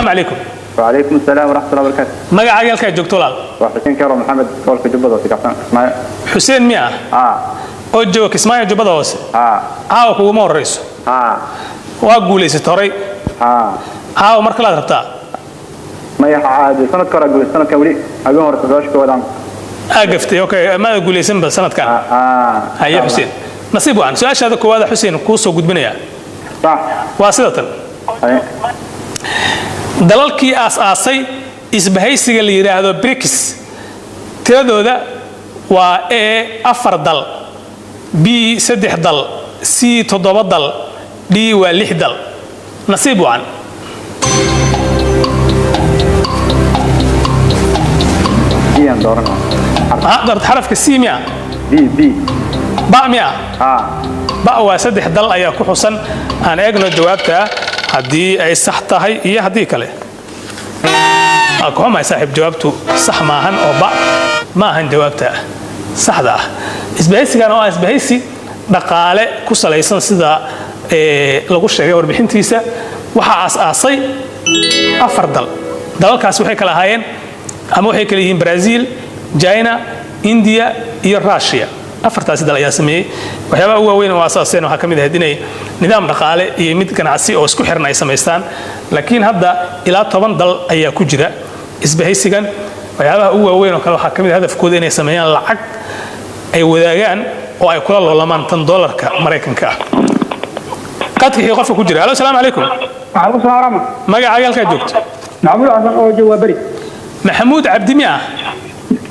عليكم. وعليكم السلام ورحمة الله وبركاته. مقع عقلك يا جوكتولال. وحسين كرم محمد كولك جبضة تكفن اسماعيل. حسين ميا. أوجوك اسماعيل جبضة وس. وكو مور رئيس. وأقول لي ستوري. ومركل هذا ربطة. ما يحعاد سنة كرة أقول سنة كولي أقول مرة تدوش كودان. أقفتي أوكي ما أقول لي سنبل سنة كان. هيا حسين. نصيبه عن سؤال هذا كواذا حسين كوسو قد بنيا. صح. واسطة. dalalkii aas-aasay isbahaysiga la yiraahdo BRICS tiradooda waa A 4 dal, B 3 dal, C 7 dal, D waa 6 dal. nasiib wacan. Iyan doorana. dort xarafka C miya? B. Ba miya? Ba waa 3 dal ayaa ku xusan. aan eegno jawaabta haddii ay sax tahay iyo haddii kale. أكو ما يصاحب جوابته صح معهن أو بق معهن جوابته صح ده إسبهيسي كانوا إسبهيسي دقالة كسل يصير سدا لغوش شيء وربحين تيسا وحاس أصي أفردل دول كاسو هيك لهاين أمو هيك لهين برازيل جاينا إنديا روسيا أفرتاس دل ياسمي وهذا هو وين واساسين وحكم ده هديني نظام دقالة يمد كان عسي أو سكو حرنا يسميستان لكن هذا إلى طبعا دل أي كجرة isbahaysigan waxyaabaha ugu waaweyn oo kale waxa kamid ah hadafkooda inay sameeyaan lacag ay wadaagaan oo ay kula loolamaan tan dollarka Mareykanka ah qadkii qofka ku jira. Assalaamu alaykum. Waalaikum salaam. magacaaga halka joogto? Maxamuud Xasan oo jawaabari. Maxamuud Cabdi miya?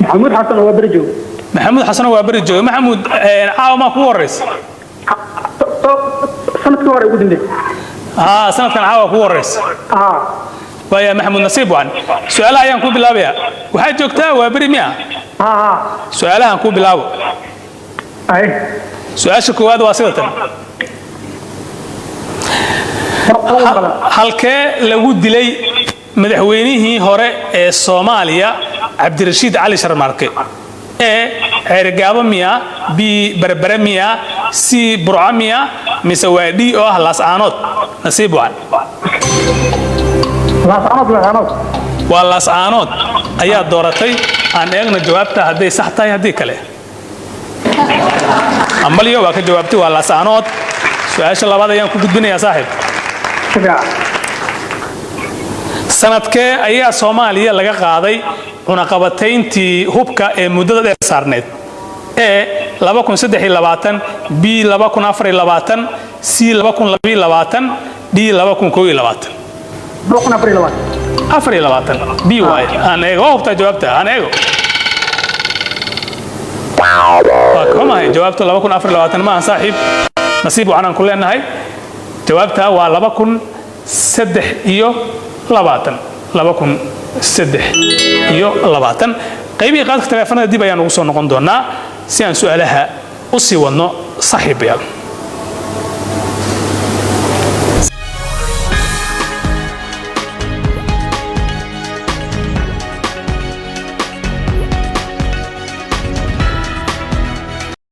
Maxamuud Xasan oo bari joogo. Maxamuud Xasan oo bari joogo. Maxamuud caawa ma ku wareys? sanadkii hore ugu dambeeyay. sanadkan caawa ku wareys. ويا محمود نصيب وعن سؤالها ينكو بلاويا وحاج جوكتا وابري ميا سؤالها ينكو بلاو سؤال شكو هذا واسطة halkee lagu dilay madaxweynihii hore ee Soomaaliya Cabdirashiid Cali Sharmarke ergaabo miya B Berbera miya C Burca miya mise waa D oo ah Laascaanood? nasiib wacan. waa Laascaanood ayaa dooratay. aan eegno jawaabta hadday sax tahay haddii kale. ambaliyo waa ka jawaabtay waa Laascaanood. su-aasha labaad ayaan ku gudbinayaa saaxiib. sanadkee ayaa Soomaaliya laga qaaday cunaqabatayntii hubka ee muddada dheer saarneed? A 2023, B 2024, C 2022, D 2021. أفري لباتن بي واي أنا إيجو هبتا جوابته أنا إيجو كم هاي جوابته لما كن أفري لباتن ما صاحب نصيبه عنا كلنا هاي جوابته ولما كن سدح إيو لباتن لما كن سدح إيو لباتن قيبي قاد تلفنا دي بيان وصلنا قندونا سيان سؤالها أصي ونو صاحب يلا